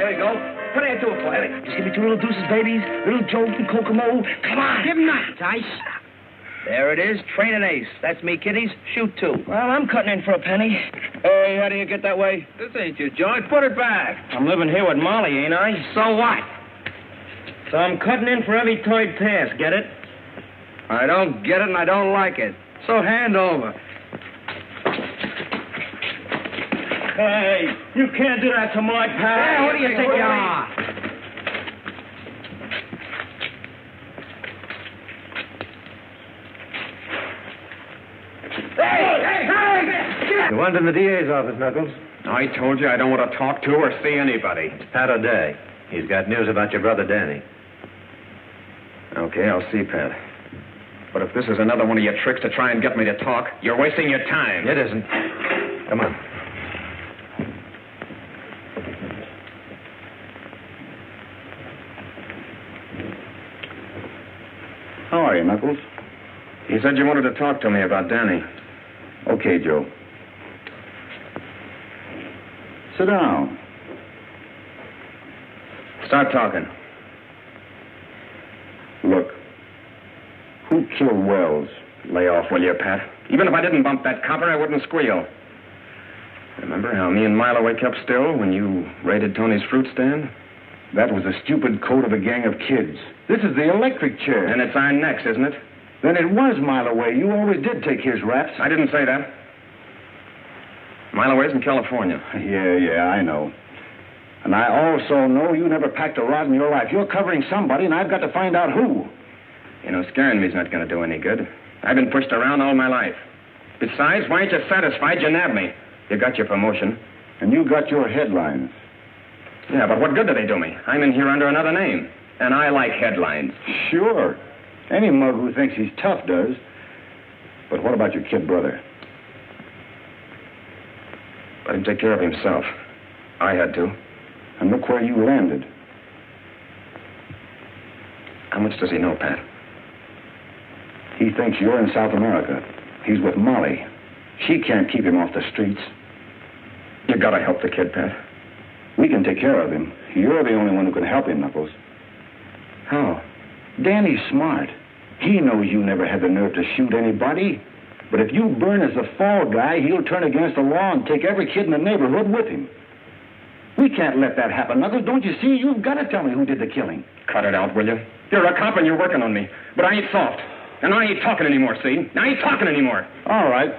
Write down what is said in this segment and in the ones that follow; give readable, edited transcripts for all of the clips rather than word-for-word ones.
There you go. What do I do it for? Just give me 2 little deuces, babies. Little Joe from Kokomo. Come on. Give him that, Joyce. There it is. Train an ace. That's me, kiddies. Shoot 2. Well, I'm cutting in for a penny. Hey, how do you get that way? This ain't your joint. Put it back. I'm living here with Molly, ain't I? So what? So I'm cutting in for every toy pass, get it? I don't get it and I don't like it. So hand over. Hey, you can't do that to my pal. Hey, what do you think you are? You want in the DA's office, Knuckles? I told you I don't want to talk to or see anybody. Pat O'Day. He's got news about your brother Danny. Okay, I'll see Pat. But if this is another one of your tricks to try and get me to talk, you're wasting your time. It isn't. Come on. How are you, Knuckles? He said you wanted to talk to me about Danny. Okay, Joe. Sit down. Start talking. Look, who killed Wells? Lay off, will you, Pat? Even if I didn't bump that copper, I wouldn't squeal. Remember how me and Milo kept still when you raided Tony's fruit stand? That was a stupid code of a gang of kids. This is the electric chair. And it's our necks, isn't it? Then it was Milo Way. You always did take his raps. I didn't say that. Milo Way's in California. Yeah, I know. And I also know you never packed a rod in your life. You're covering somebody, and I've got to find out who. You know, scaring me's not going to do any good. I've been pushed around all my life. Besides, why aren't you satisfied you nabbed me? You got your promotion. And you got your headlines. Yeah, but what good do they do me? I'm in here under another name. And I like headlines. Sure. Any mug who thinks he's tough does. But what about your kid brother? Let him take care of himself. I had to. And look where you landed. How much does he know, Pat? He thinks you're in South America. He's with Molly. She can't keep him off the streets. You gotta help the kid, Pat. We can take care of him. You're the only one who can help him, Knuckles. How? Danny's smart. He knows you never had the nerve to shoot anybody. But if you burn as the fall guy, he'll turn against the law and take every kid in the neighborhood with him. We can't let that happen, Knuckles. Don't you see? You've got to tell me who did the killing. Cut it out, will you? You're a cop and you're working on me. But I ain't soft. And I ain't talking anymore, see? I ain't talking anymore. All right.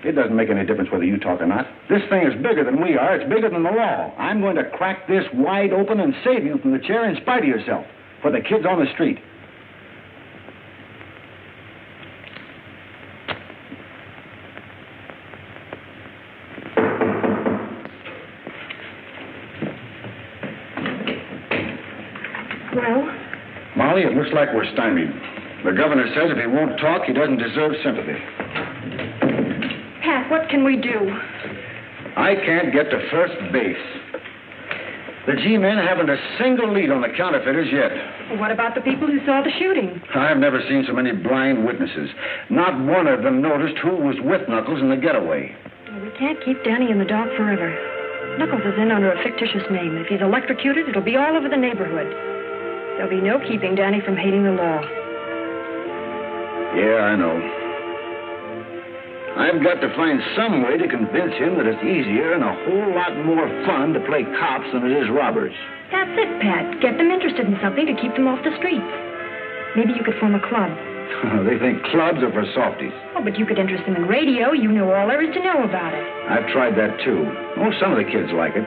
It doesn't make any difference whether you talk or not. This thing is bigger than we are. It's bigger than the law. I'm going to crack this wide open and save you from the chair in spite of yourself. For the kids on the street. Well? Molly, it looks like we're stymied. The governor says if he won't talk, he doesn't deserve sympathy. Pat, what can we do? I can't get to first base. The G-men haven't a single lead on the counterfeiters yet. Well, what about the people who saw the shooting? I've never seen so many blind witnesses. Not one of them noticed who was with Knuckles in the getaway. Well, we can't keep Danny in the dark forever. Knuckles is in under a fictitious name. If he's electrocuted, it'll be all over the neighborhood. There'll be no keeping Danny from hating the law. Yeah, I know. I've got to find some way to convince him that it's easier and a whole lot more fun to play cops than it is robbers. That's it, Pat. Get them interested in something to keep them off the streets. Maybe you could form a club. They think clubs are for softies. Oh, but you could interest them in radio. You know all there is to know about it. I've tried that, too. Oh, some of the kids like it.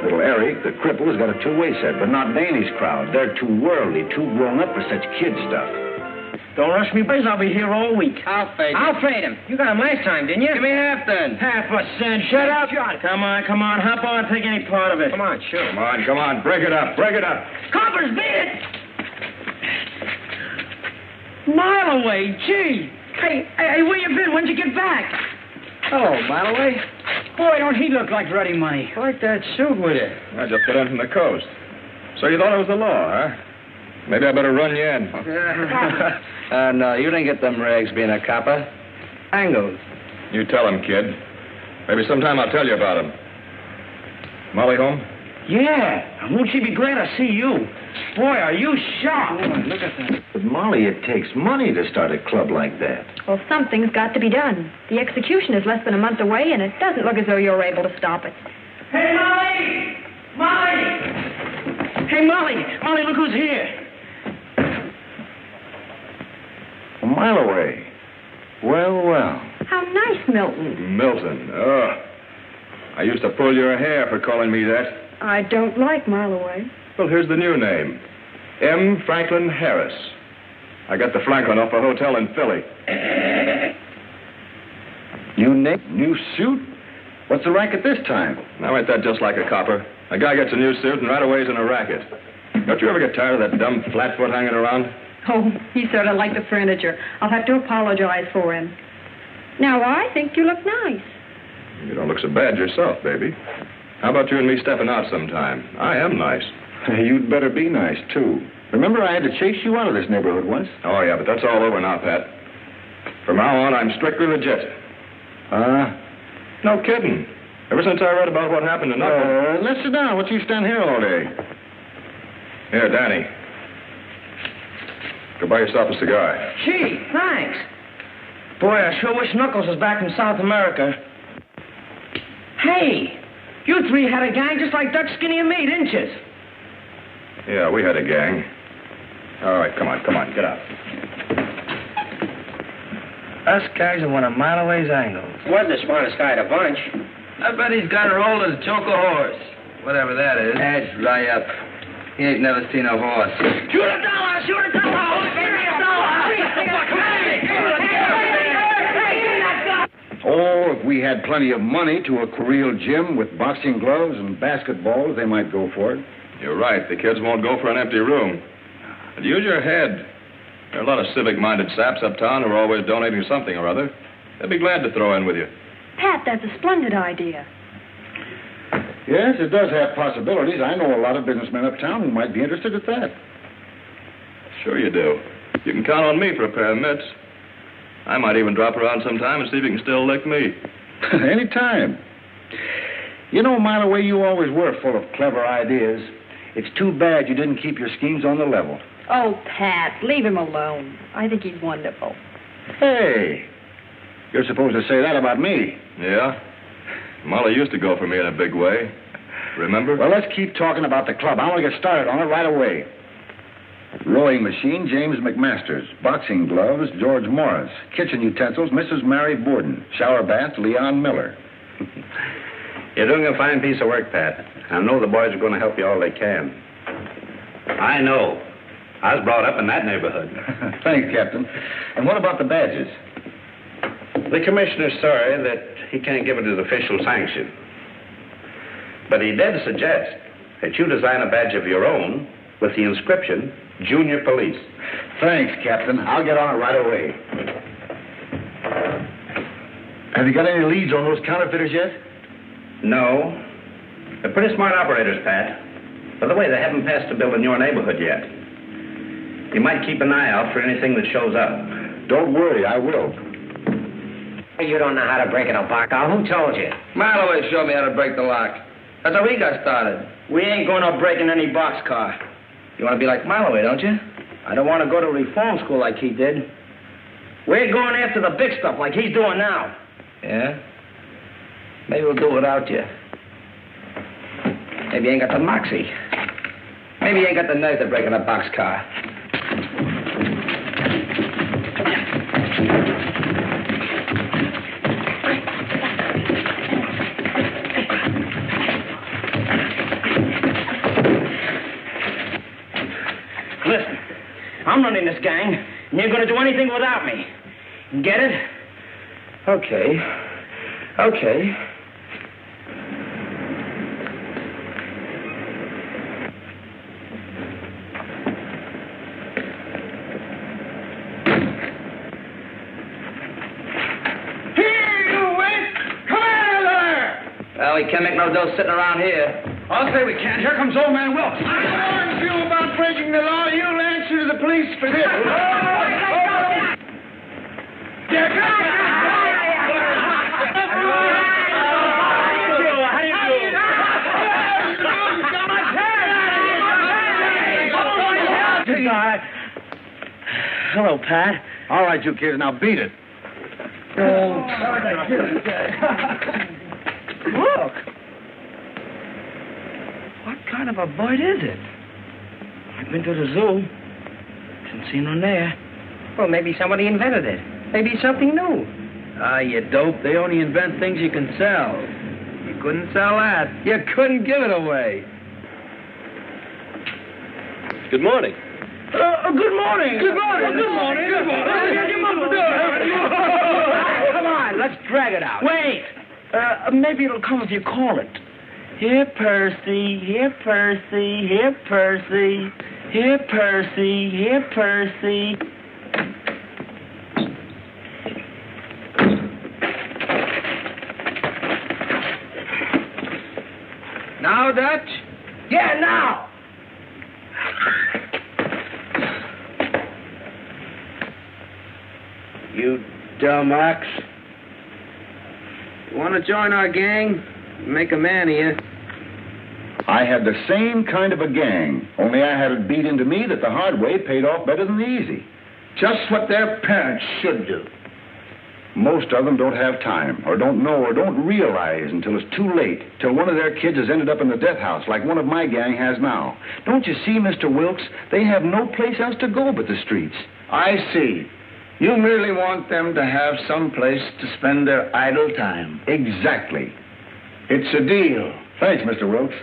Little Eric, the cripple, has got a two-way set, but not Danny's crowd. They're too worldly, too grown up for such kid stuff. Don't rush me, boys. I'll be here all week. I'll fade him. You got him last time, didn't you? Give me half, then. Half a cent. Shut up. Come on. Hop on. Take any part of it. Come on, sure. Come on. Break it up. Coppers, beat it! Mile away. Gee. Hey, where you been? When'd you get back? Hello, Malloway. Boy, don't he look like ready money. Like that suit with you. I just got in from the coast. So you thought it was the law, huh? Maybe I better run you in. And you didn't get them rags being a copper. Angles. You tell him, kid. Maybe sometime I'll tell you about him. Molly home? Yeah. And won't she be glad to see you? Boy, are you sharp. Oh, look at that. But, Molly, it takes money to start a club like that. Well, something's got to be done. The execution is less than a month away, and it doesn't look as though you're able to stop it. Hey, Molly! Molly! Hey, Molly! Molly, look who's here. A mile away. Well, well. How nice, Milton. Milton. Oh. I used to pull your hair for calling me that. I don't like Mile Away. Well, here's the new name. M. Franklin Harris. I got the Franklin off a hotel in Philly. New name, new suit? What's the racket this time? Now, ain't that just like a copper? A guy gets a new suit and right away he's in a racket. Don't you ever get tired of that dumb flatfoot hanging around? Oh, he's sort of like the furniture. I'll have to apologize for him. Now, I think you look nice. You don't look so bad yourself, baby. How about you and me stepping out sometime? I am nice. You'd better be nice, too. Remember, I had to chase you out of this neighborhood once? Oh, yeah, but that's all over now, Pat. From now on, I'm strictly legit. No kidding. Ever since I read about what happened to Knuckles... let's sit down. What you stand here all day? Here, Danny. Go buy yourself a cigar. Gee, thanks. Boy, I sure wish Knuckles was back from South America. Hey, you three had a gang just like Dutch, Skinny, and me, didn't you? Yeah, we had a gang. All right, come on, get out. Us guys are one of Mile Away's angles. Wasn't the smartest guy at a bunch. I bet he's got her old as Joker horse. Whatever that is. That's right up. He ain't never seen a horse. Shoot a dollar! Shoot a dollar! Give me a dollar! Oh, if we had plenty of money to a real gym with boxing gloves and basketballs, they might go for it. You're right. The kids won't go for an empty room. But use your head. There are a lot of civic-minded saps uptown who are always donating something or other. They'd be glad to throw in with you. Pat, that's a splendid idea. Yes, it does have possibilities. I know a lot of businessmen uptown who might be interested at that. Sure you do. You can count on me for a pair of mitts. I might even drop around sometime and see if you can still lick me. Anytime. You know, Mile Away, you always were full of clever ideas. It's too bad you didn't keep your schemes on the level. Oh, Pat, leave him alone. I think he's wonderful. Hey, you're supposed to say that about me. Yeah? Molly used to go for me in a big way. Remember? Well, let's keep talking about the club. I want to get started on it right away. Rowing machine, James McMasters. Boxing gloves, George Morris. Kitchen utensils, Mrs. Mary Borden. Shower bath, Leon Miller. You're doing a fine piece of work, Pat. I know the boys are going to help you all they can. I know. I was brought up in that neighborhood. Thanks, Captain. And what about the badges? The commissioner's sorry that he can't give it his official sanction. But he did suggest that you design a badge of your own with the inscription, Junior Police. Thanks, Captain. I'll get on it right away. Have you got any leads on those counterfeiters yet? No. They're pretty smart operators, Pat. By the way, they haven't passed a bill in your neighborhood yet. You might keep an eye out for anything that shows up. Don't worry, I will. You don't know how to break an embark. Who told you? Mile Away showed me how to break the lock. That's how we got started. We ain't going to break in any boxcar. You want to be like Mile Away, don't you? I don't want to go to reform school like he did. We're going after the big stuff like he's doing now. Yeah? Maybe we'll do it without you. Maybe you ain't got the moxie. Maybe you ain't got the nerve to break in a boxcar. Listen, I'm running this gang, and you're going to do anything without me. Get it? Okay. Okay. Well, we can't make no dough sitting around here. I'll say we can't. Here comes old man Wilkes. I warned you about breaking the law. You'll answer to the police for this. How do you do? No, hello, Pat. All right, you kids, now beat it. Look. What kind of a bird is it? I've been to the zoo. Didn't see none there. Well, maybe somebody invented it. Maybe it's something new. Ah, you dope. They only invent things you can sell. You couldn't sell that. You couldn't give it away. Good morning. Good morning. Good morning. Good morning. Good morning. Come on, let's drag it out. Wait. Maybe it'll come if you call it. Here, Percy. Here, Percy. Here, Percy. Here, Percy. Here, Percy. Now, Dutch? Yeah, now. You dumb ox. You want to join our gang? Make a man of you. I had the same kind of a gang, only I had it beat into me that the hard way paid off better than the easy. Just what their parents should do. Most of them don't have time, or don't know, or don't realize until it's too late, till one of their kids has ended up in the death house like one of my gang has now. Don't you see, Mr. Wilkes? They have no place else to go but the streets. I see. You merely want them to have some place to spend their idle time. Exactly. It's a deal. Thanks, Mr. Wilkes.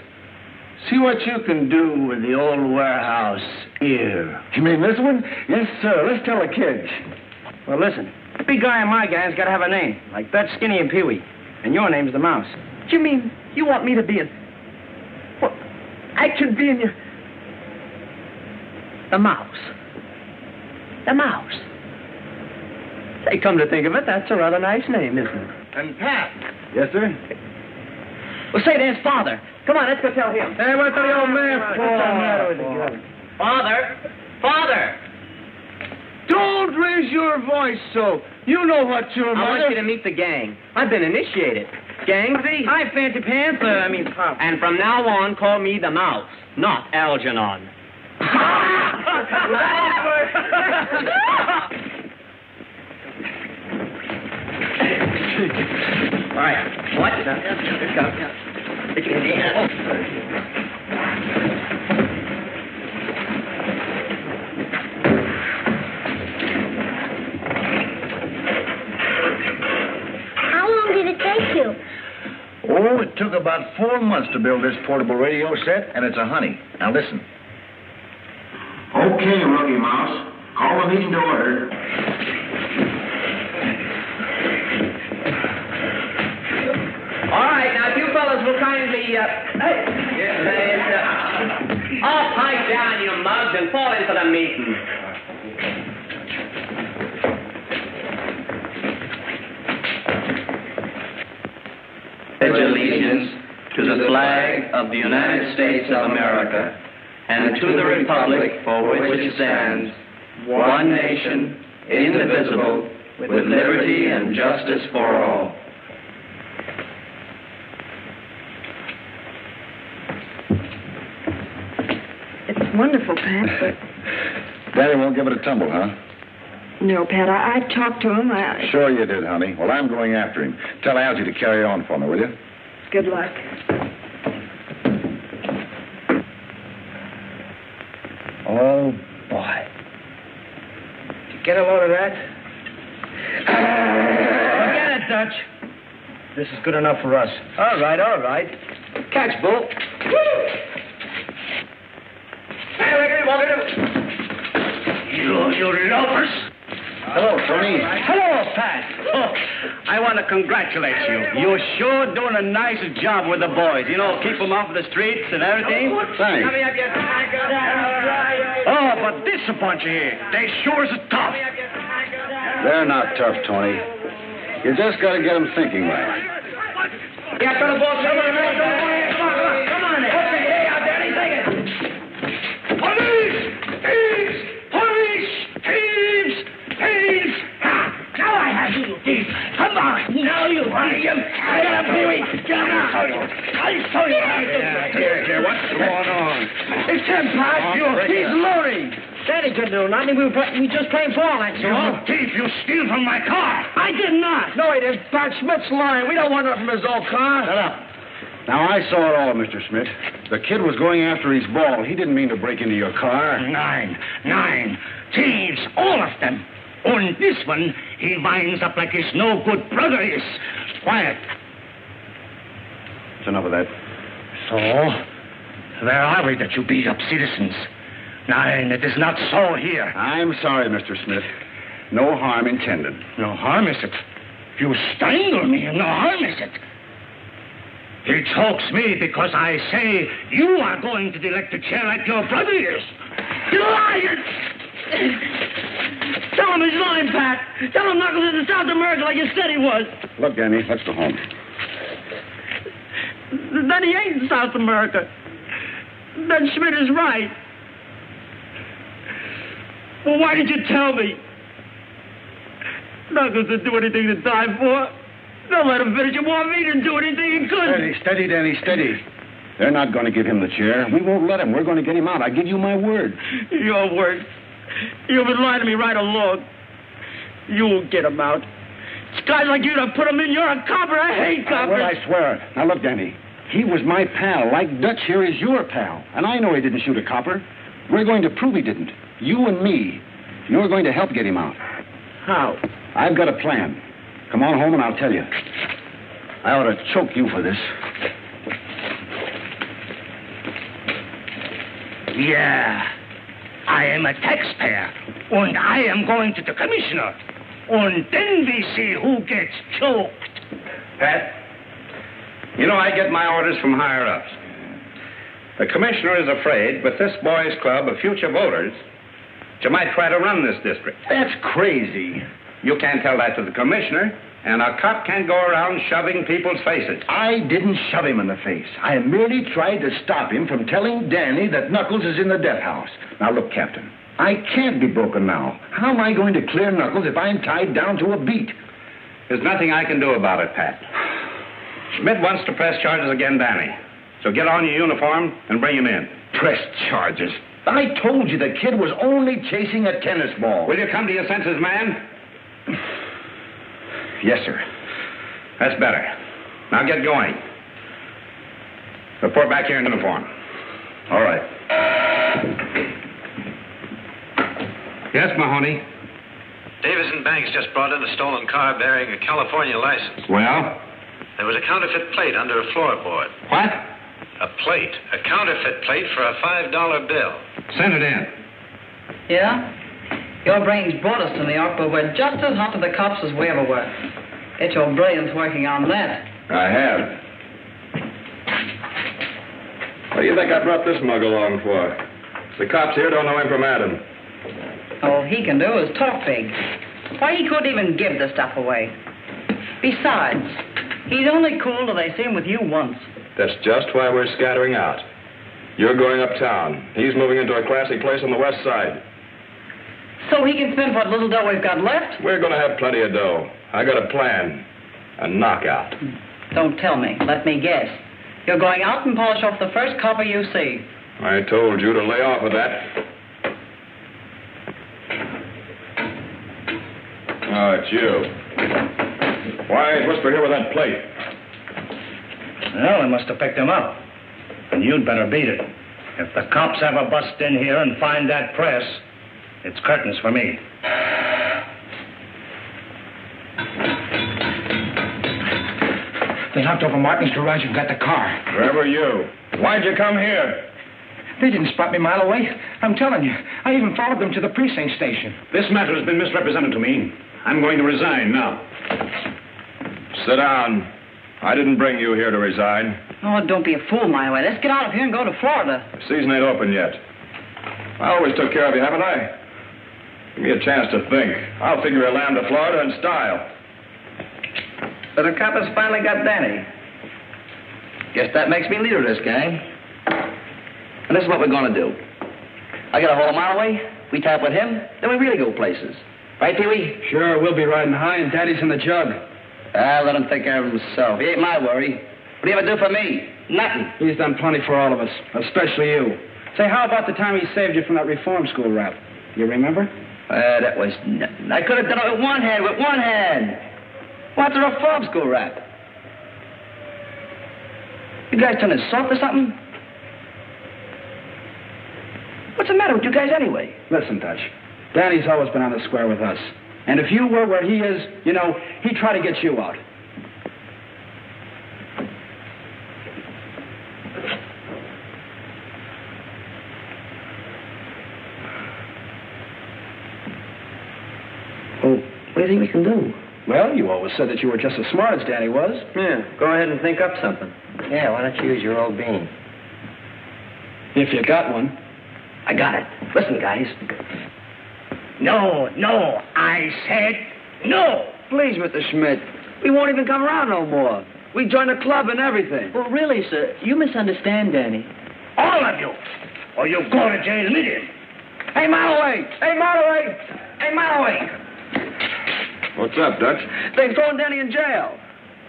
See what you can do with the old warehouse here. You mean this one? Yes, sir. Let's tell the kids. Well, listen. The big guy in my gang's got to have a name, like Bet, Skinny, and Pee-wee. And your name's the Mouse. You mean you want me to be in... What? I should be in your... The Mouse. The Mouse. Say, come to think of it, that's a rather nice name, isn't it? And Pat. Yes, sir? Well, say, there's Father. Come on, let's go tell him. Hey, what's the old man What's the matter with you? Father! Father! Don't raise your voice so. You know what your I mother... want you to meet the gang. I've been initiated. Gangsy? Hi, Fancy Pants. Pop. And from now on, call me the Mouse, not Algernon. All right. What? Let's go. How long did it take you? Oh, it took about 4 months to build this portable radio set, and it's a honey. Now listen. Okay, Rookie Mouse. Call the meeting to order. All right, now, if you fellas will kindly, all pipe down, you mugs, and fall into the meeting. Pledge allegiance to the flag of the United States of America and to the republic for which it stands, one nation, indivisible, with liberty and justice for all. It's wonderful, Pat, but... Daddy won't give it a tumble, huh? No, Pat, I talked to him. Sure you did, honey. Well, I'm going after him. Tell Algie to carry on for me, will you? Good luck. Oh, boy. Did you get a load of that? Forget it, Dutch. This is good enough for us. All right, all right. Catch, Bull. Hey, Rickety, walk it. You loafers. Hello, Tony. Hello, Pat. Oh, I want to congratulate you. You're sure doing a nice job with the boys. You know, keep them off the streets and everything. Thanks. Oh, but this a bunch of here. They sure is tough. They're not tough, Tony. You just got to get them thinking right. Yeah, come on, boss. Come on. Hey, out there, take it. Police! Thieves! Police! Thieves! Thieves! Now I have you, thief. Come on. Now you want him. Get up, Pee-wee. Get up. I'll show you how to do it. Here, what's going on? It's him, Pat. He's luring. Danny couldn't do nothing. We just playing ball, that's all. You thief! You steal from my car! I did not. No, he didn't. Pat Schmidt's lying. We don't want nothing from his old car. Shut up. Now, I saw it all, Mr. Schmidt. The kid was going after his ball. He didn't mean to break into your car. Nine. Thieves, all of them. On this one, he winds up like his no-good brother is. Quiet. That's enough of that. So, where are we that you beat up citizens? Nine, it is not so here. I'm sorry, Mr. Smith. No harm intended. No harm, is it? You strangle me, no harm, is it? He chokes me because I say you are going to the electric chair like your brother is. You liar! Tell him he's lying, Pat. Tell him Knuckles is in South America like you said he was. Look, Danny, let's go home. Then he ain't in South America. Then Schmidt is right. Well, why did you tell me? Knuckles didn't do anything to die for. Don't let him finish. You want me to do anything he could. Steady, Danny, steady. They're not going to give him the chair. We won't let him. We're going to get him out. I give you my word. Your word. You've been lying to me right along. You'll get him out. It's guys like you that put him in. You're a copper. I hate coppers. Well, I swear it. Now, look, Danny. He was my pal, like Dutch here is your pal. And I know he didn't shoot a copper. We're going to prove he didn't. You and me. You're going to help get him out. How? I've got a plan. Come on home and I'll tell you. I ought to choke you for this. Yeah. I am a taxpayer. And I am going to the commissioner. And then we see who gets choked. Pat, you know I get my orders from higher-ups. The commissioner is afraid with this boys' club of future voters, you might try to run this district. That's crazy. You can't tell that to the commissioner, and a cop can't go around shoving people's faces. I didn't shove him in the face. I merely tried to stop him from telling Danny that Knuckles is in the death house. Now, look, Captain, I can't be broken now. How am I going to clear Knuckles if I'm tied down to a beat? There's nothing I can do about it, Pat. Schmidt wants to press charges against Danny. So get on your uniform and bring him in. Press charges? I told you the kid was only chasing a tennis ball. Will you come to your senses, man? Yes, sir. That's better. Now get going. Report back here in uniform. All right. Yes, Mahoney. Davis and Banks just brought in a stolen car bearing a California license. Well? There was a counterfeit plate under a floorboard. What? A plate. A counterfeit plate for a $5 bill. Send it in. Yeah? Your brains brought us to New York, but we're just as hot to the cops as we ever were. Get your brains working on that. I have. What do you think I brought this mug along for? The cops here don't know him from Adam. All he can do is talk big. Why, he couldn't even give the stuff away. Besides, he's only cool till they see him with you once. That's just why we're scattering out. You're going uptown. He's moving into a classy place on the west side. So he can spend what little dough we've got left? We're going to have plenty of dough. I got a plan. A knockout. Don't tell me. Let me guess. You're going out and polish off the first copper you see. I told you to lay off of that. Oh, it's you. Why whisper here with that plate? Well, I must have picked him up. And you'd better beat it. If the cops ever bust in here and find that press, it's curtains for me. They knocked over Martin's garage and got the car. Where were you? Why'd you come here? They didn't spot me a mile away. I'm telling you. I even followed them to the precinct station. This matter has been misrepresented to me. I'm going to resign now. Sit down. I didn't bring you here to resign. Oh, don't be a fool, my way. Let's get out of here and go to Florida. The season ain't open yet. I always took care of you, haven't I? Give me a chance to think. I'll figure a land to Florida in style. So the coppers finally got Danny. Guess that makes me leader of this gang. And this is what we're going to do. I get a whole mile away, we tie up with him, then we really go places. Right, Pee-wee? Sure, we'll be riding high and Daddy's in the jug. Let him take care of himself. He ain't my worry. What do you ever do for me? Nothing. He's done plenty for all of us, especially you. Say, how about the time he saved you from that reform school rap? You remember? That was nothing. I could have done it with one hand. What's a farm school rap? You guys turning soft or something? What's the matter with you guys anyway? Listen, Dutch. Danny's always been on the square with us. And if you were where he is, you know, he'd try to get you out. Well, what do you think we can do? Well, you always said that you were just as smart as Danny was. Yeah, go ahead and think up something. Yeah, why don't you use your old bean? If you got one. I got it. Listen, guys. No, I said no. Please, Mr. Schmidt. We won't even come around no more. We join the club and everything. Well, really, sir, you misunderstand Danny. All of you. Or you go to jail immediately. Hey, Malloway! Hey, Malloway! Hey, Malloway! What's up, Dutch? They're throwing Danny in jail.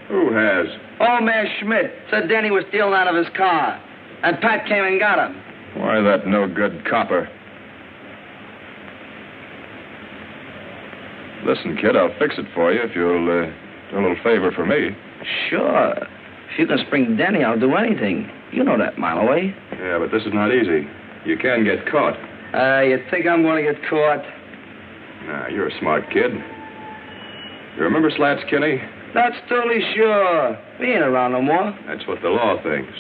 Who has? Old man Schmidt said Danny was stealing out of his car. And Pat came and got him. Why, that no-good copper. Listen, kid, I'll fix it for you if you'll do a little favor for me. Sure. If you can spring Danny, I'll do anything. You know that, Malloway. Yeah, but this is not easy. You can get caught. You think I'm going to get caught? Nah, you're a smart kid. You remember Slats Kinney? That's totally sure. He ain't around no more. That's what the law thinks.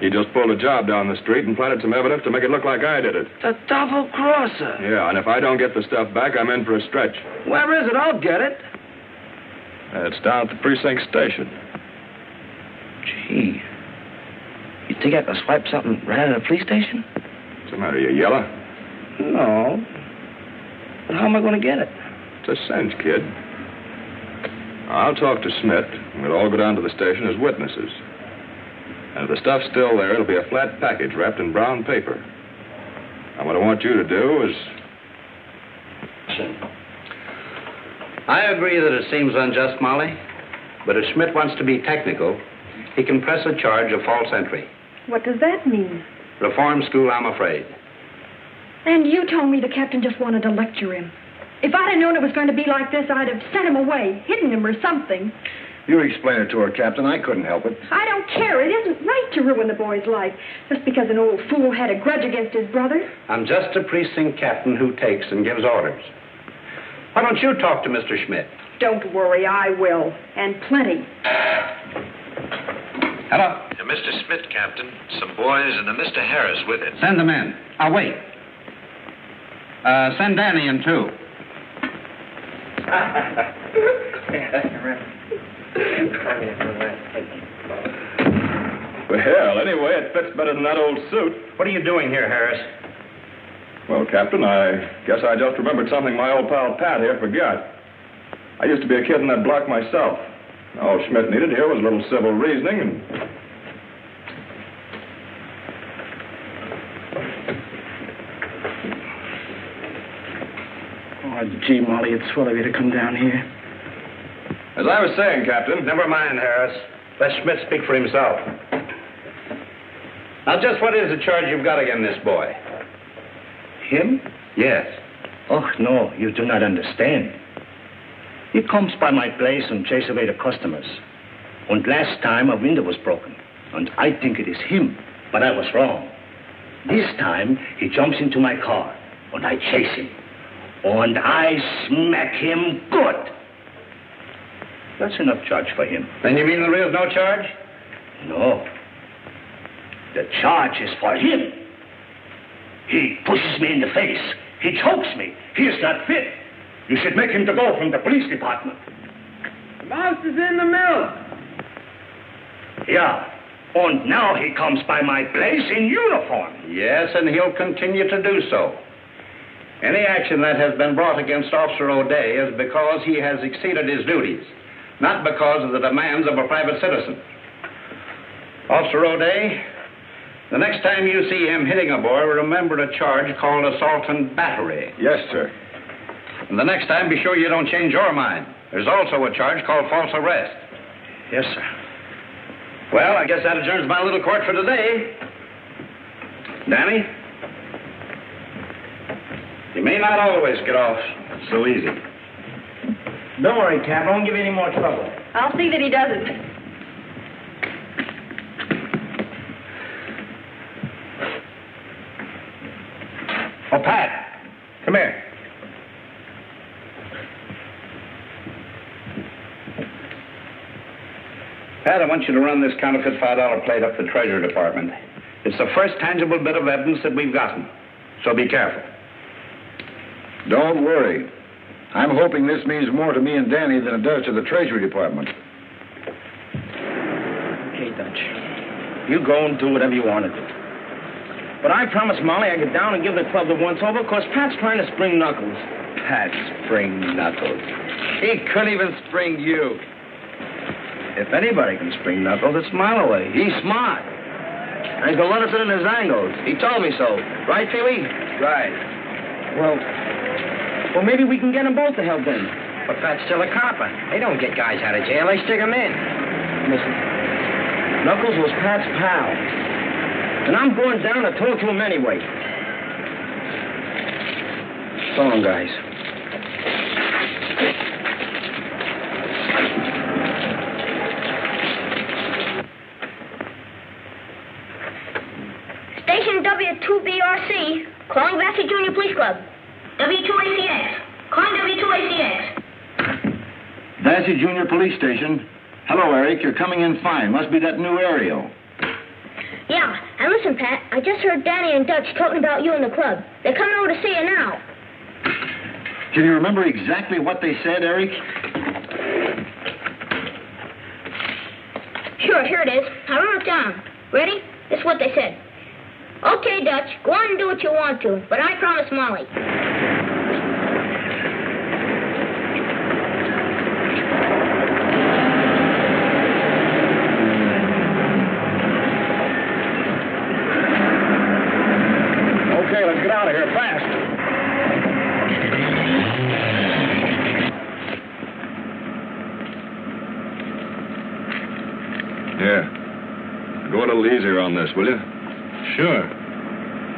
He just pulled a job down the street and planted some evidence to make it look like I did it. The double-crosser. Yeah, and if I don't get the stuff back, I'm in for a stretch. Where is it? I'll get it. It's down at the precinct station. Gee. You think I can swipe something right out of the police station? What's the matter, you yeller? No. But how am I going to get it? It's a cinch, kid. I'll talk to Smith, and we'll all go down to the station as witnesses. And if the stuff's still there, it'll be a flat package wrapped in brown paper. And what I want you to do is... I agree that it seems unjust, Molly. But if Schmidt wants to be technical, he can press a charge of false entry. What does that mean? Reform school, I'm afraid. And you told me the captain just wanted to lecture him. If I'd have known it was going to be like this, I'd have sent him away, hidden him or something. You explain it to her, Captain. I couldn't help it. I don't care. It isn't right to ruin the boy's life just because an old fool had a grudge against his brother. I'm just a precinct captain who takes and gives orders. Why don't you talk to Mr. Schmidt? Don't worry, I will. And plenty. Hello? Mr. Schmidt, Captain. Some boys and a Mr. Harris with it. Send them in. I'll wait. Send Danny in, too. Well, anyway, it fits better than that old suit. What are you doing here, Harris? Well, Captain, I guess I just remembered something my old pal Pat here forgot. I used to be a kid in that block myself. All Schmidt needed here was a little civil reasoning and... Oh, gee, Molly, it's swell of you to come down here. As I was saying, Captain... Never mind, Harris. Let Schmidt speak for himself. Now, just what is the charge you've got against this boy? Him? Yes. Oh, no, you do not understand. He comes by my place and chases away the customers. And last time a window was broken. And I think it is him, but I was wrong. This time he jumps into my car and I chase him. And I smack him good. That's enough charge for him. Then you mean there is no charge? No. The charge is for him. He pushes me in the face. He chokes me. He is not fit. You should make him to go from the police department. The mouse is in the mill. Yeah. And now he comes by my place in uniform. Yes, and he'll continue to do so. Any action that has been brought against Officer O'Day is because he has exceeded his duties, not because of the demands of a private citizen. Officer O'Day, the next time you see him hitting a boy, remember a charge called assault and battery. Yes, sir. And the next time, be sure you don't change your mind. There's also a charge called false arrest. Yes, sir. Well, I guess that adjourns my little court for today. Danny? You may not always get off so easy. Don't worry, Cap. I won't give you any more trouble. I'll see that he doesn't. Oh, Pat, come here. Pat, I want you to run this counterfeit $5 plate up the Treasury Department. It's the first tangible bit of evidence that we've gotten, so be careful. Don't worry. I'm hoping this means more to me and Danny than it does to the Treasury Department. Okay, Dutch. You go and do whatever you want to do. But I promised Molly I'd get down and give the club the once-over because Pat's trying to spring Knuckles. Pat spring Knuckles. He couldn't even spring you. If anybody can spring Knuckles, it's Mileway. He's smart. And he's going to let us in his angles. He told me so. Right, Pee-wee? Right. Well, maybe we can get them both to help in. But Pat's still a copper. They don't get guys out of jail. They stick them in. Listen, Knuckles was Pat's pal. And I'm going down to talk to him anyway. So long, guys. Station W2BRC, calling back to Junior Police Club. W2ACX, calling W2ACX. That's the Junior Police Station. Hello, Eric. You're coming in fine. Must be that new aerial. Yeah, and listen, Pat, I just heard Danny and Dutch talking about you in the club. They're coming over to see you now. Can you remember exactly what they said, Eric? Sure, here it is. I wrote it down. Ready? This is what they said. Okay, Dutch, go on and do what you want to, but I promise Molly. Okay, let's get out of here fast. Yeah. Go a little easier on this, will you? Sure.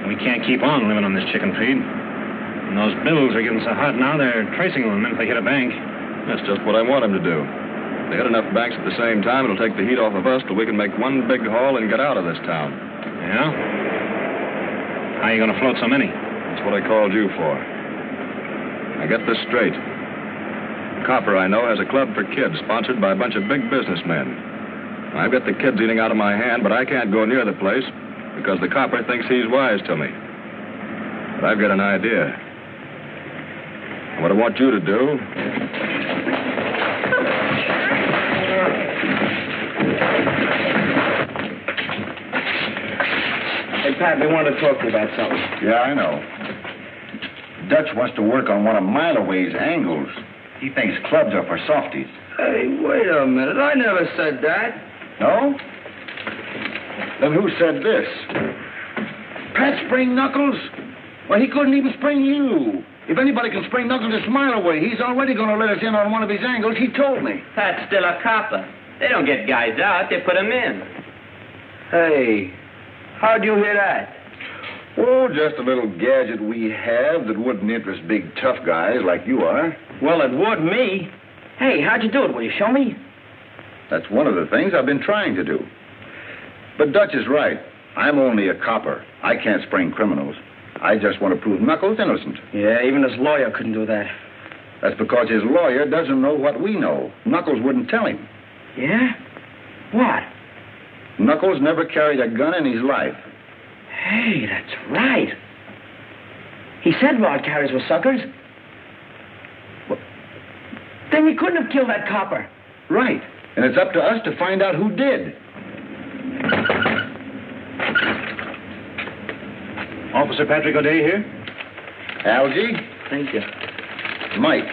We can't keep on living on this chicken feed. And those bills are getting so hot now, they're tracing them if they hit a bank. That's just what I want them to do. If they hit enough banks at the same time, it'll take the heat off of us till we can make one big haul and get out of this town. Yeah? How are you going to float so many? That's what I called you for. Now get this straight. A copper I know has a club for kids sponsored by a bunch of big businessmen. I've got the kids eating out of my hand, but I can't go near the place because the copper thinks he's wise to me. But I've got an idea. What I want you to do... Hey, Pat, we want to talk to you about something. Yeah, I know. Dutch wants to work on one of Mileway's angles. He thinks clubs are for softies. Hey, wait a minute. I never said that. No? Then who said this? Pat spring Knuckles? Well, he couldn't even spring you. If anybody can spring Knuckles, it's Mileway. He's already going to let us in on one of his angles. He told me. Pat's still a copper. They don't get guys out. They put them in. Hey, how'd you hear that? Oh, just a little gadget we have that wouldn't interest big tough guys like you are. Well, it would me. Hey, how'd you do it? Will you show me? That's one of the things I've been trying to do. But Dutch is right. I'm only a copper. I can't spring criminals. I just want to prove Knuckles innocent. Yeah, even his lawyer couldn't do that. That's because his lawyer doesn't know what we know. Knuckles wouldn't tell him. Yeah? What? Knuckles never carried a gun in his life. Hey, that's right. He said rod carriers were suckers. Well, then he couldn't have killed that copper. Right. And it's up to us to find out who did. Officer Patrick O'Day here. Algie? Thank you. Mike.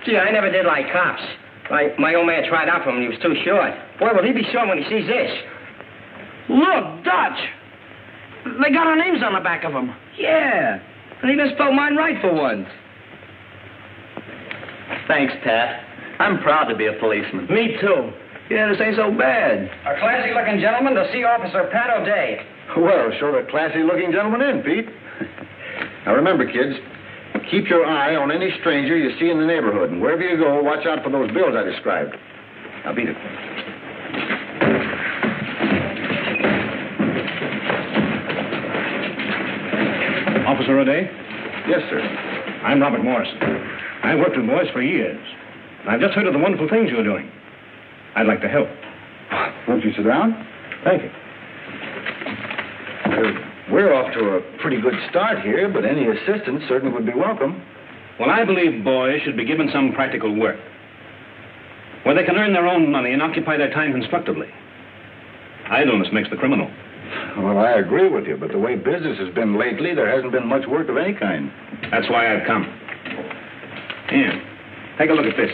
Gee, I never did like cops. My old man tried out for him and he was too short. Boy, will he be short when he sees this. Look, Dutch. They got our names on the back of them. Yeah. And he even spelled mine right for once. Thanks, Pat. I'm proud to be a policeman. Me too. Yeah, this ain't so bad. A classy-looking gentleman to see Officer Pat O'Day. Well, sure a classy-looking gentleman in, Pete. Now remember, kids, keep your eye on any stranger you see in the neighborhood. And wherever you go, watch out for those bills I described. Now beat it. Officer O'Day? Yes, sir. I'm Robert Morrison. I've worked with boys for years. And I've just heard of the wonderful things you're doing. I'd like to help. Won't you sit down? Thank you. We're off to a pretty good start here, but any assistance certainly would be welcome. Well, I believe boys should be given some practical work, where they can earn their own money and occupy their time constructively. Idleness makes the criminal. Well, I agree with you, but the way business has been lately, there hasn't been much work of any kind. That's why I've come. Here, take a look at this.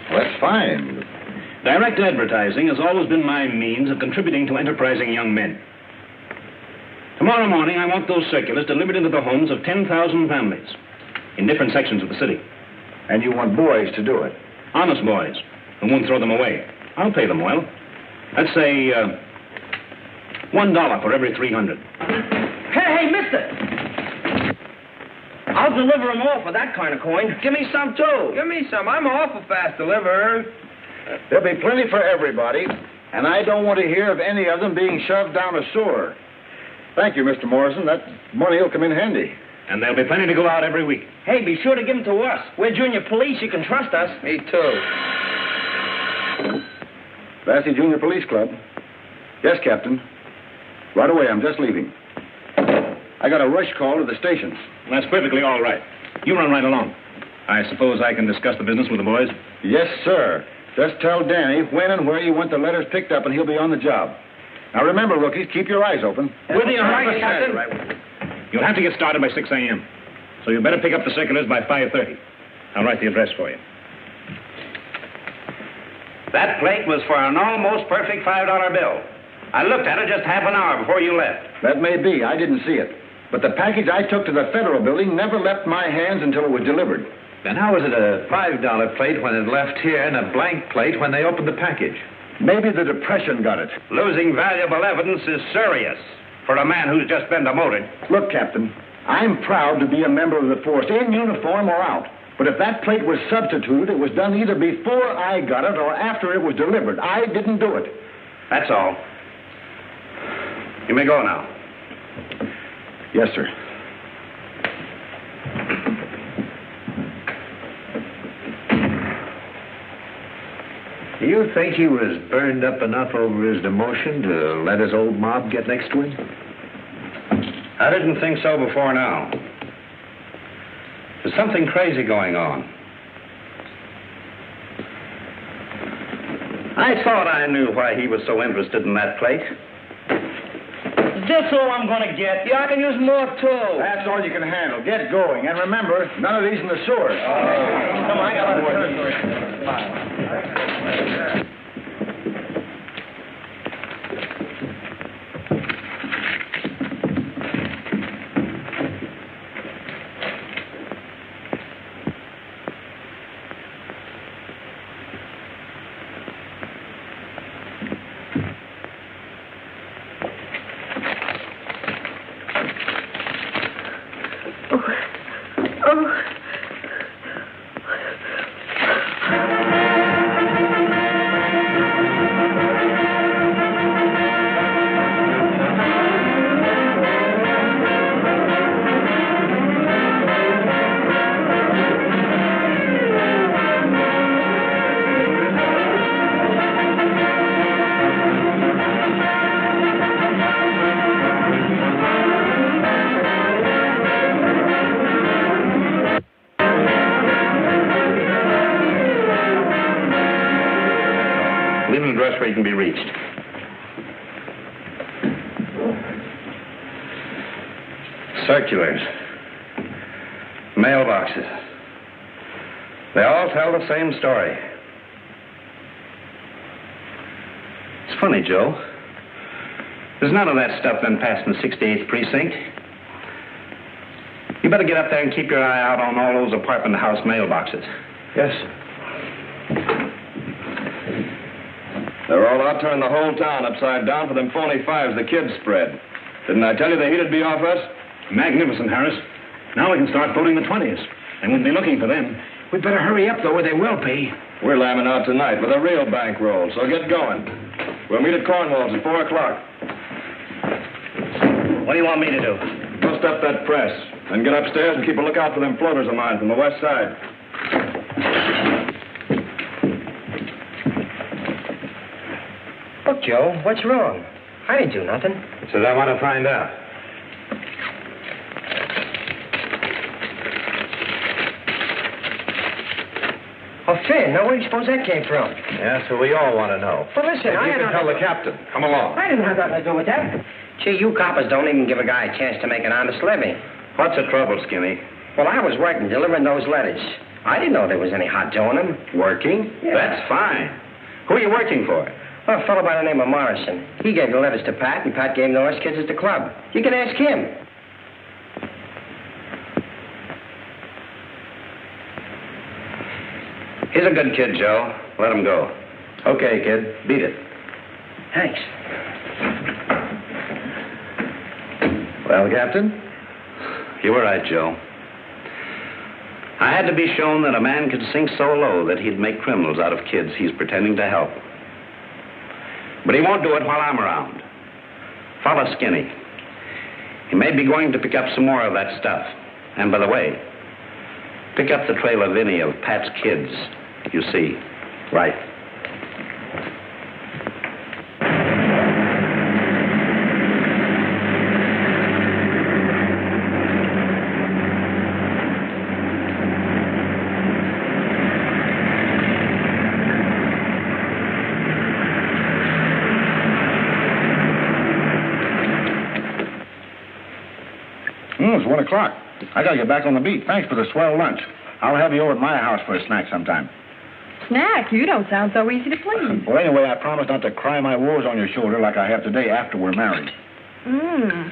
That's fine. Direct advertising has always been my means of contributing to enterprising young men. Tomorrow morning, I want those circulars delivered into the homes of 10,000 families in different sections of the city. And you want boys to do it? Honest boys, who won't throw them away. I'll pay them well. Let's say $1 for every 300. Hey, mister! I'll deliver them all for that kind of coin. Give me some, too. Give me some. I'm an awful fast deliverer. There'll be plenty for everybody, and I don't want to hear of any of them being shoved down a sewer. Thank you, Mr. Morrison. That money will come in handy. And there'll be plenty to go out every week. Hey, be sure to give them to us. We're junior police. You can trust us. Me too. Vassy Junior Police Club. Yes, Captain. Right away, I'm just leaving. I got a rush call to the station. That's perfectly all right. You run right along. I suppose I can discuss the business with the boys? Yes, sir. Just tell Danny when and where you want the letters picked up, and he'll be on the job. Now, remember, rookies, keep your eyes open. With you, right, Captain. You'll have to get started by 6 a.m., so you better pick up the circulars by 5:30. I'll write the address for you. That plate was for an almost perfect $5 bill. I looked at it just half an hour before you left. That may be. I didn't see it. But the package I took to the Federal Building never left my hands until it was delivered. Then how was it a $5 plate when it left here and a blank plate when they opened the package? Maybe the Depression got it. Losing valuable evidence is serious for a man who's just been demoted. Look, Captain, I'm proud to be a member of the force, in uniform or out. But if that plate was substituted, it was done either before I got it or after it was delivered. I didn't do it. That's all. You may go now. Yes, sir. Do you think he was burned up enough over his demotion to let his old mob get next to him? I didn't think so before now. There's something crazy going on. I thought I knew why he was so interested in that plate. Just all I'm going to get. Yeah, I can use more, too. That's all you can handle. Get going. And remember, none of these in the sewer. Come on, I got more. Where you can be reached. Circulars. Mailboxes. They all tell the same story. It's funny, Joe. There's none of that stuff been passed in the 68th precinct. You better get up there and keep your eye out on all those apartment house mailboxes. Yes, sir. They're all out turning the whole town upside down for them phony fives the kids spread. Didn't I tell you the heat'd be off us? Magnificent, Harris. Now we can start voting the 20s. And we'll be looking for them. We'd better hurry up, though, or they will be. We're lambing out tonight with a real bankroll, so get going. We'll meet at Cornwall's at 4 o'clock. What do you want me to do? Bust up that press, then get upstairs and keep a lookout for them floaters of mine from the west side. Look, Joe, what's wrong? I didn't do nothing. So I want to find out. Oh, Finn, now where do you suppose that came from? Yeah, so we all want to know. Well, listen, If I you had can tell nothing the captain. Come along. I didn't have nothing to do with that. Gee, you coppers don't even give a guy a chance to make an honest living. What's the trouble, Skinny? Well, I was working, delivering those letters. I didn't know there was any hot dough in them. Working? Yeah. That's fine. Who are you working for? Well, a fellow by the name of Morrison. He gave the letters to Pat, and Pat gave them to us kids at the club. You can ask him. He's a good kid, Joe. Let him go. Okay, kid. Beat it. Thanks. Well, Captain, you were right, Joe. I had to be shown that a man could sink so low that he'd make criminals out of kids he's pretending to help. But he won't do it while I'm around. Follow Skinny. He may be going to pick up some more of that stuff. And by the way, pick up the trail of any of Pat's kids, you see. Right. It's 1 o'clock. I gotta get back on the beat. Thanks for the swell lunch. I'll have you over at my house for a snack sometime. Snack? You don't sound so easy to please. Well, anyway, I promise not to cry my woes on your shoulder like I have today after we're married.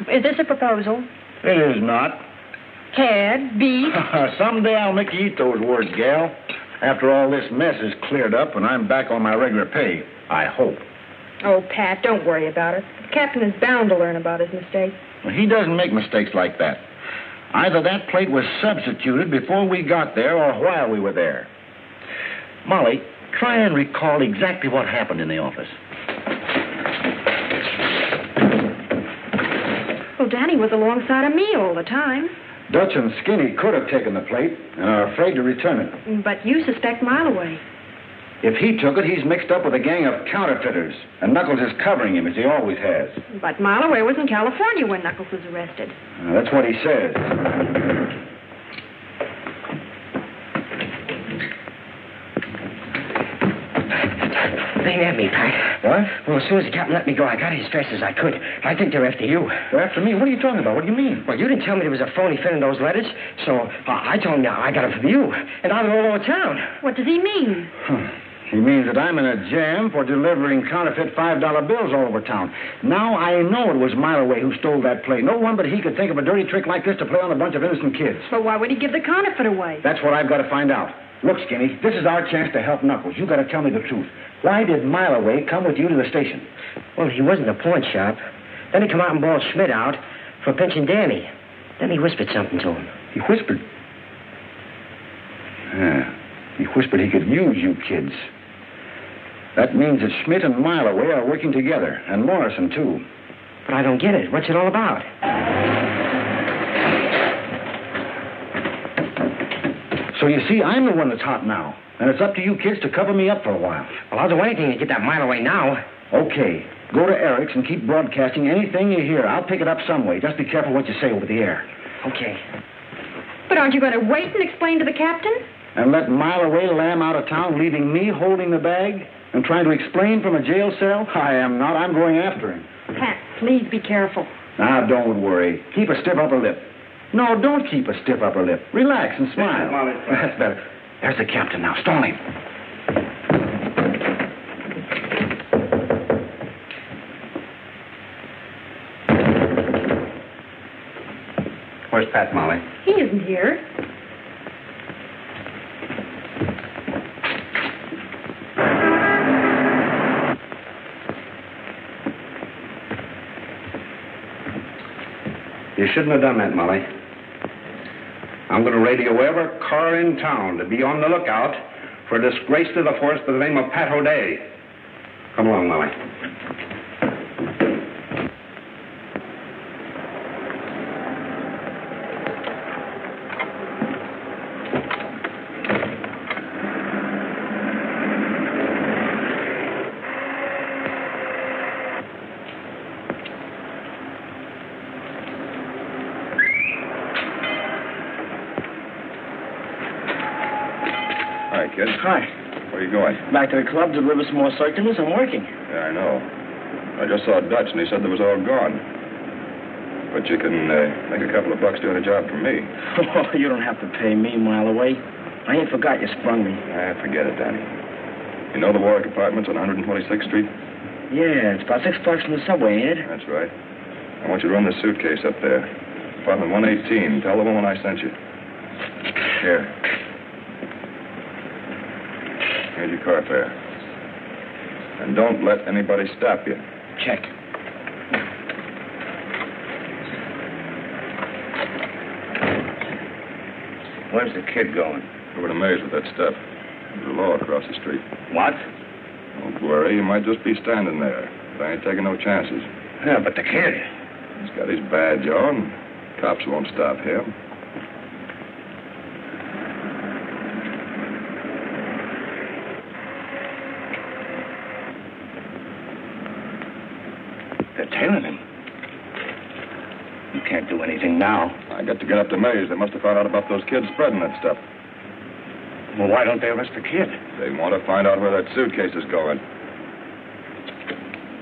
Is this a proposal? It is not. Cad, beef? Someday I'll make you eat those words, gal. After all this mess is cleared up and I'm back on my regular pay, I hope. Oh, Pat, don't worry about it. The captain is bound to learn about his mistake. Well, he doesn't make mistakes like that. Either that plate was substituted before we got there or while we were there. Molly, try and recall exactly what happened in the office. Well, Danny was alongside of me all the time. Dutch and Skinny could have taken the plate and are afraid to return it. But you suspect Mileway. If he took it, he's mixed up with a gang of counterfeiters, and Knuckles is covering him, as he always has. But Mileway was in California when Knuckles was arrested. That's what he says. They ain't at me, Pat. What? Well, as soon as the captain let me go, I got as fast as I could. I think they're after you. They're after me? What are you talking about? What do you mean? Well, you didn't tell me there was a phony Finn in those letters, so I told him I got it from you, and now they're all over town. What does he mean? He means that I'm in a jam for delivering counterfeit $5 bills all over town. Now I know it was Mileway who stole that plate. No one but he could think of a dirty trick like this to play on a bunch of innocent kids. But why would he give the counterfeit away? That's what I've got to find out. Look, Skinny, this is our chance to help Knuckles. You got to tell me the truth. Why did Mileway come with you to the station? Well, he was in the pawn shop. Then he come out and bawled Schmidt out for pinching Danny. Then he whispered something to him. He whispered? Yeah. He whispered he could use you kids. That means that Schmidt and Mileway are working together, and Morrison, too. But I don't get it. What's it all about? So you see, I'm the one that's hot now, and it's up to you kids to cover me up for a while. Well, I'll do anything to get that Mileway now. Okay. Go to Eric's and keep broadcasting anything you hear. I'll pick it up some way. Just be careful what you say over the air. Okay. But aren't you going to wait and explain to the captain? And let Mileway lamb out of town, leaving me holding the bag and trying to explain from a jail cell? I am not. I'm going after him. Pat, please be careful. Now, don't worry. Keep a stiff upper lip. No, don't keep a stiff upper lip. Relax and smile. That's better. There's the captain now. Stall him. Where's Pat, Molly. He isn't here. You shouldn't have done that, Molly. I'm going to radio every car in town to be on the lookout for a disgrace to the force by the name of Pat O'Day. Come along, Molly. Hi, kid. Hi. Where are you going? Back to the club to deliver some more circulars. I'm working. Yeah, I know. I just saw Dutch, and he said there was all gone. But you can make a couple of bucks doing a job for me. Oh, you don't have to pay me a mile away. I ain't forgot you sprung me. Forget it, Danny. You know the Warwick Apartments on 126th Street? Yeah, it's about 6 blocks from the subway, ain't it? That's right. I want you to run the suitcase up there. Apartment 118. Tell the woman I sent you. Here. Here's your car fare. And don't let anybody stop you. Check. Where's the kid going? Over to Mays with that stuff. There's a law across the street. What? Don't worry, he might just be standing there. But I ain't taking no chances. Yeah, but the kid. He's got his badge on. Cops won't stop him. They're tailing him. You can't do anything now. I got to get up to Mays. They must have found out about those kids spreading that stuff. Well, why don't they arrest the kid? They want to find out where that suitcase is going.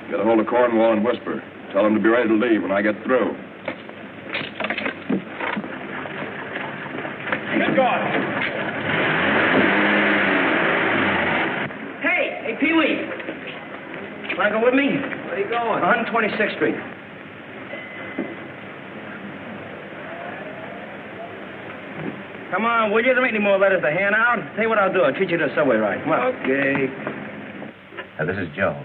Get a hold of Cornwall and whisper. Tell him to be ready to leave when I get through. Get going. Hey, Pee-wee. Want to go with me? Where are you going? 126th Street. Come on, will you? There ain't any more letters to hand out. Tell you what I'll do. I'll treat you to a subway ride. Come on. Okay. This is Joe.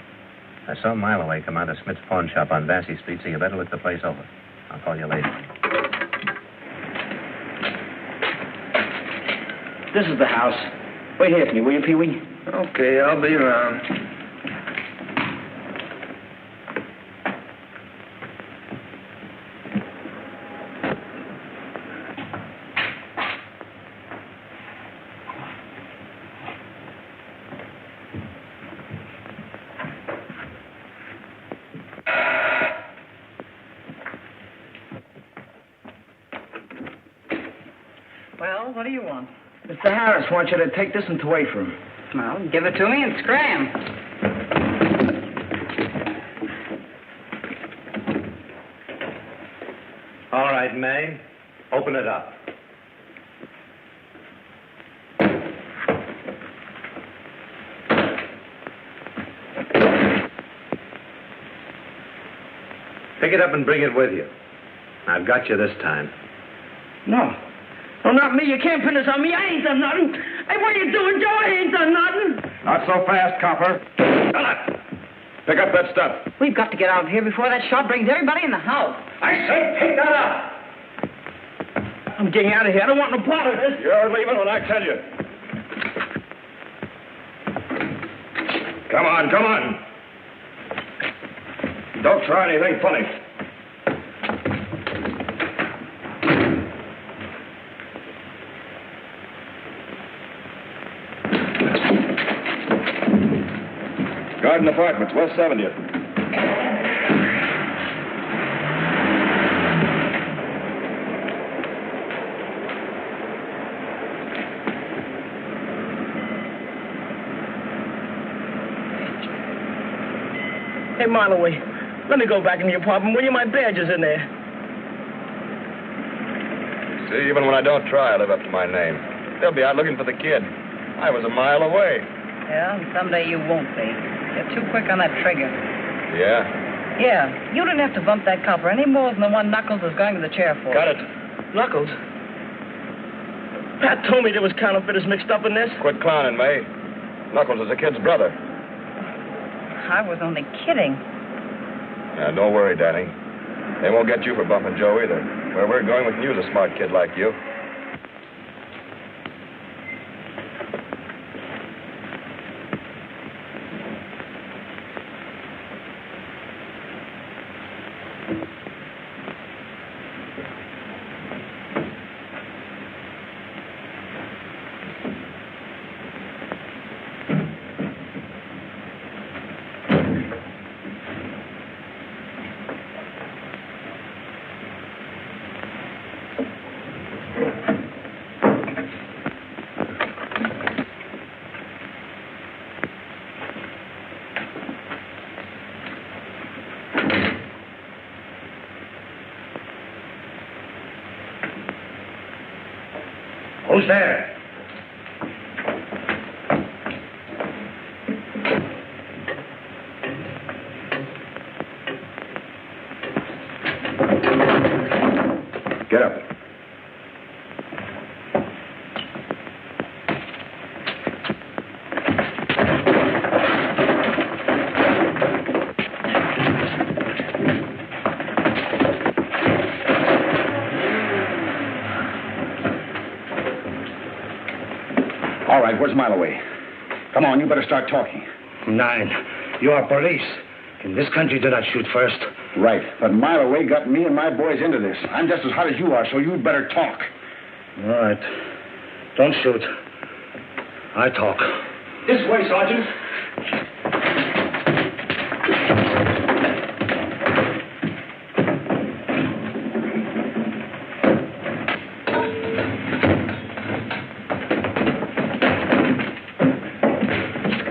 I saw a mile away come out of Smith's pawn shop on Vassy Street, so you better look the place over. I'll call you later. This is the house. Wait here for me, will you, Pee-wee? Okay, I'll be around. Well, what do you want? Mr. Harris wants you to take this and to wait for him. Well, give it to me and scram. All right, May. Open it up. Pick it up and bring it with you. I've got you this time. No. No, not me. You can't pin this on me. I ain't done nothing. Hey, what are you doing, Joe? I ain't done nothing. Not so fast, copper. Pick up that stuff. We've got to get out of here before that shot brings everybody in the house. I said pick that up. I'm getting out of here. I don't want no part of this. You're leaving when I tell you. Come on, come on. Don't try anything funny. Garden Apartments, West 70th. Hey, Marloway, let me go back in the apartment. Will you? My badge is in there. See, even when I don't try, I live up to my name. They'll be out looking for the kid. I was a mile away. Yeah, and someday you won't be. You're too quick on that trigger. Yeah? Yeah, you didn't have to bump that copper any more than the one Knuckles is going to the chair for. Got it. Knuckles? Pat told me there was counterfeiters mixed up in this. Quit clowning, May. Knuckles is a kid's brother. I was only kidding. Yeah, don't worry, Danny. They won't get you for bumping Joe either. Where we're going, we can use a smart kid like you. Who's there? Get up. All right, where's Mileway? Come on, you better start talking. 9. You are police. In this country, do not shoot first. Right, but Mileway got me and my boys into this. I'm just as hot as you are, so you'd better talk. All right. Don't shoot. I talk. This way, Sergeant.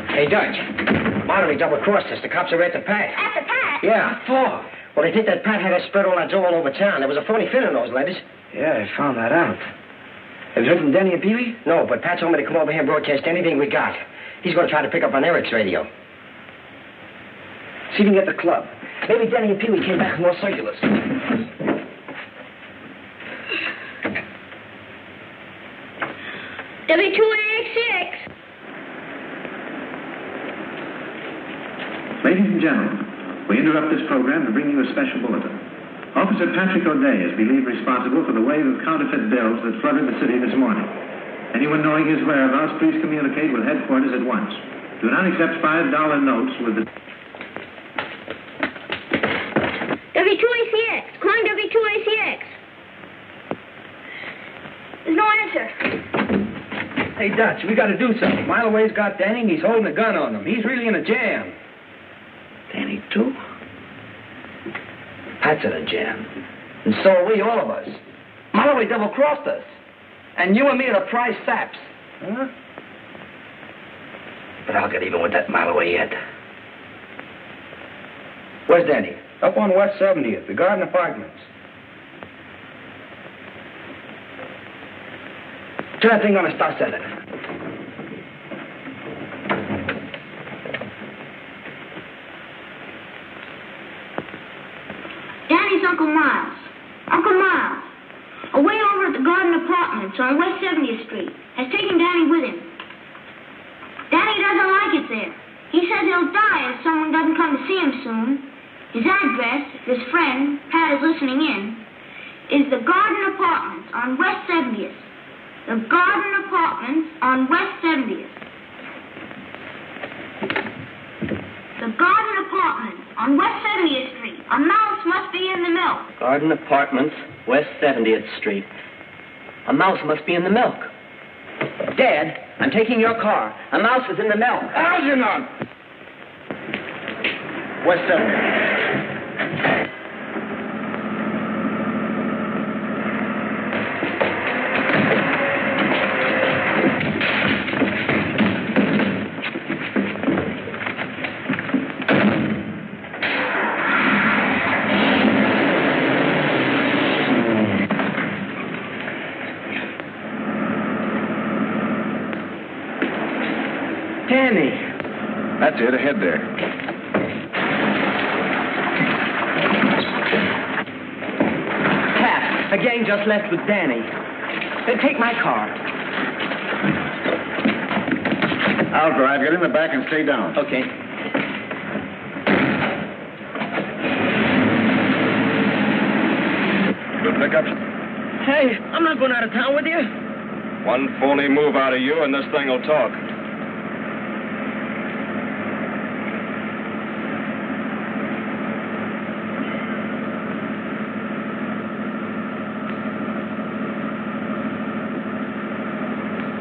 Hey, Dutch. Monterey double-crossed us. The cops are at the Pat. At the Pat? Yeah. Oh. Well, they think that Pat had us spread all that dough all over town. There was a phony fin in those letters. Yeah, I found that out. Have you heard from Danny and Pee-wee? No, but Pat told me to come over here and broadcast anything we got. He's going to try to pick up on Eric's radio. See if you can get the club. Maybe Danny and Pee-wee came back with more circulars. W2AX6. Ladies and gentlemen, we interrupt this program to bring you a special bulletin. Officer Patrick O'Day is believed responsible for the wave of counterfeit bills that flooded the city this morning. Anyone knowing his whereabouts, please communicate with headquarters at once. Do not accept $5 notes with the... W2ACX. Calling W2ACX. There's no answer. Hey, Dutch, we got to do something. Mileway's got Danny, and he's holding a gun on him. He's really in a jam. Danny, too? Pat's in a jam. And so are we, all of us. Mileway double-crossed us. And you and me are the prize saps. Huh? But I'll get even with that Mileway yet. Where's Danny? Up on West 70th, the Garden Apartments. Turn that thing on and start sending. Danny's Uncle Miles. Uncle Miles, away over at the Garden Apartments on West 70th Street, has taken Danny with him. Danny doesn't like it there. He says he'll die if someone doesn't come to see him soon. His address, if his friend, Pat, is listening in, is the Garden Apartments on West 70th. The Garden Apartments on West 70th. The Garden Apartments on West 70th Street. A mouse must be in the milk. Garden Apartments, West 70th Street. A mouse must be in the milk. Dad, I'm taking your car. A mouse is in the milk. Algernon! West 70th. Danny! That's it, ahead there. Pat, a gang just left with Danny. Take my car. I'll drive. Get in the back and stay down. Okay. Good pickup. Hey, I'm not going out of town with you. One phony move out of you and this thing will talk.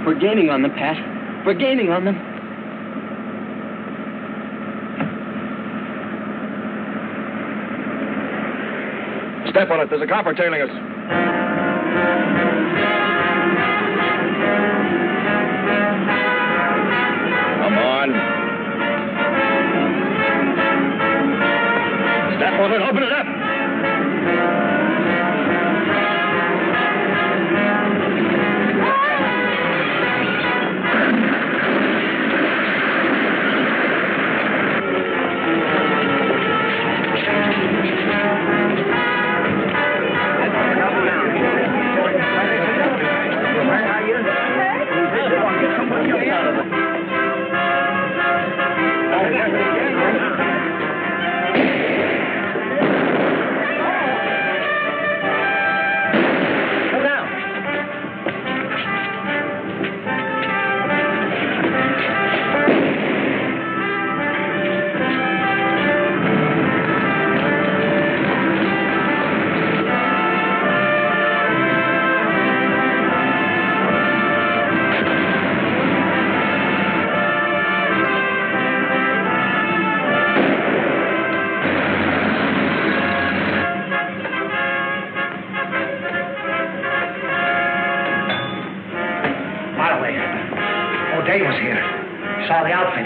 We're gaining on them, Pat. We're gaining on them. Step on it. There's a copper tailing us. Come on. Step on it. Open it up.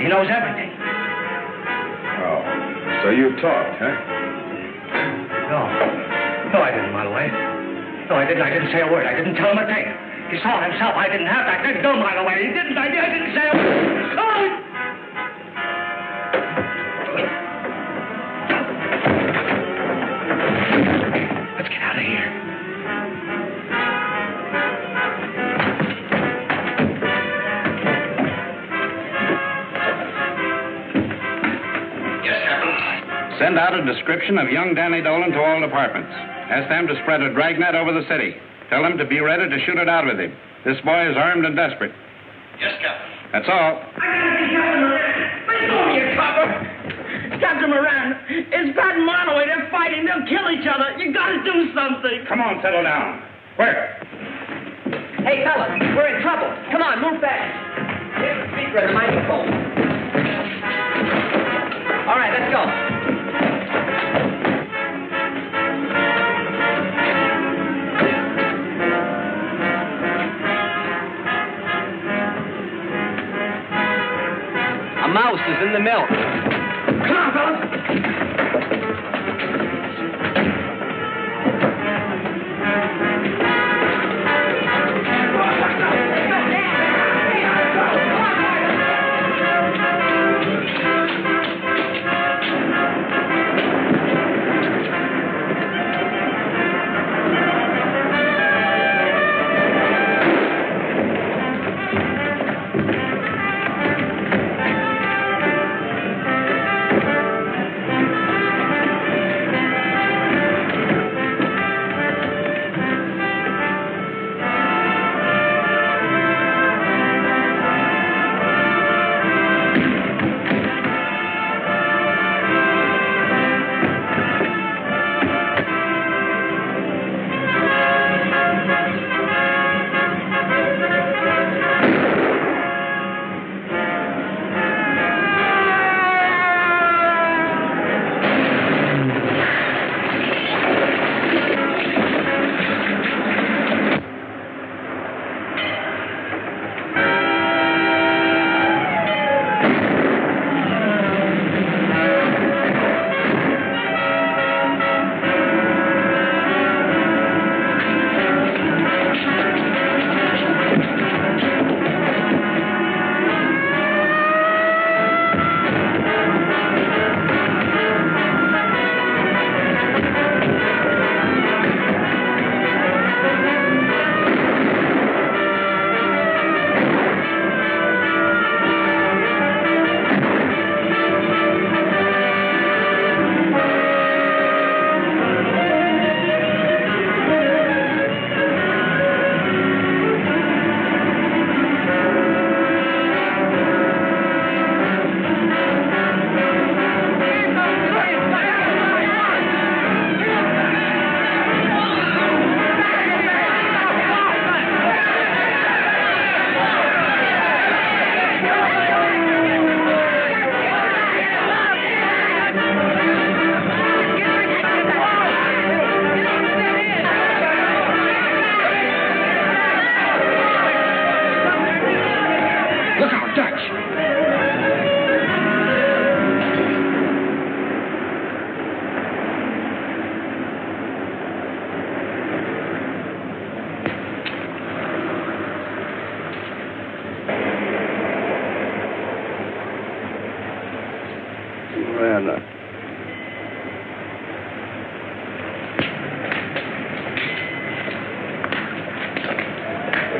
He knows everything. Oh, so you talked, huh? No, I didn't, Marloway. No, I didn't. I didn't say a word. I didn't tell him a thing. He saw it himself. I didn't have to. I didn't go Marloway. He didn't. I didn't say a word. Oh! Let's get out of here. Send out a description of young Danny Dolan to all departments. Ask them to spread a dragnet over the city. Tell them to be ready to shoot it out with him. This boy is armed and desperate. Yes, Captain. That's all. Let go of your copper. Captain Moran, it's Pat and Marloway. They're fighting. They'll kill each other. You gotta do something. Come on, settle down. Where? Hey, fellas, we're in trouble. Come on, move fast. Here's the speaker and the microphone. All right, let's go. A mouse is in the milk. Come on, fellas.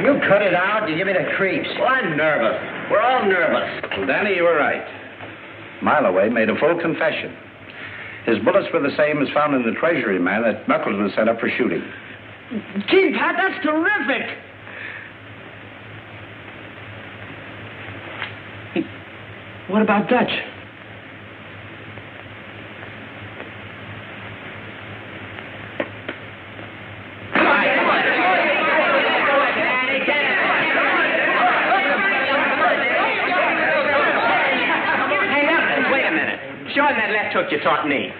You cut it out, you give me the creeps. Well, I'm nervous. We're all nervous. Well, Danny, you were right. Miloway made a full confession. His bullets were the same as found in the treasury man that Knuckles was set up for shooting. Gee, Pat, that's terrific. Hey, what about Dutch? Show him that left hook you taught me.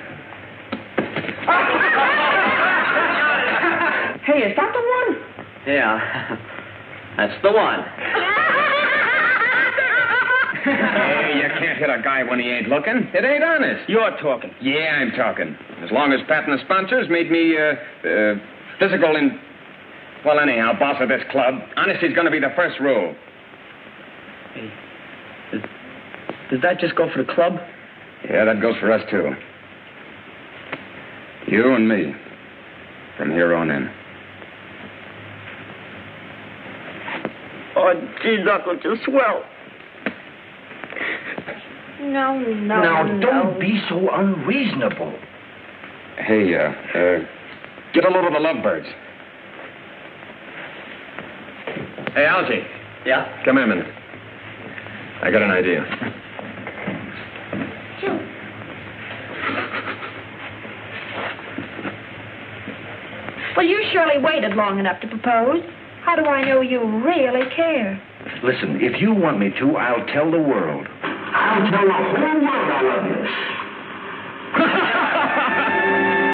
Hey, is that the one? Yeah, that's the one. Hey, you can't hit a guy when he ain't looking. It ain't honest. You're talking. Yeah, I'm talking. As long as Pat and the sponsors made me, physical and... Well, anyhow, boss of this club, honesty's gonna be the first rule. Hey, does that just go for the club? Yeah, that goes for us, too. You and me. From here on in. Oh, gee, Knuckles, you're swell. No. Now, don't be so unreasonable. Hey, get a load of the lovebirds. Hey, Algie. Yeah? Come here a minute. I got an idea. Well, you surely waited long enough to propose. How do I know you really care? Listen, if you want me to, I'll tell the world. I'll tell the whole world I love you.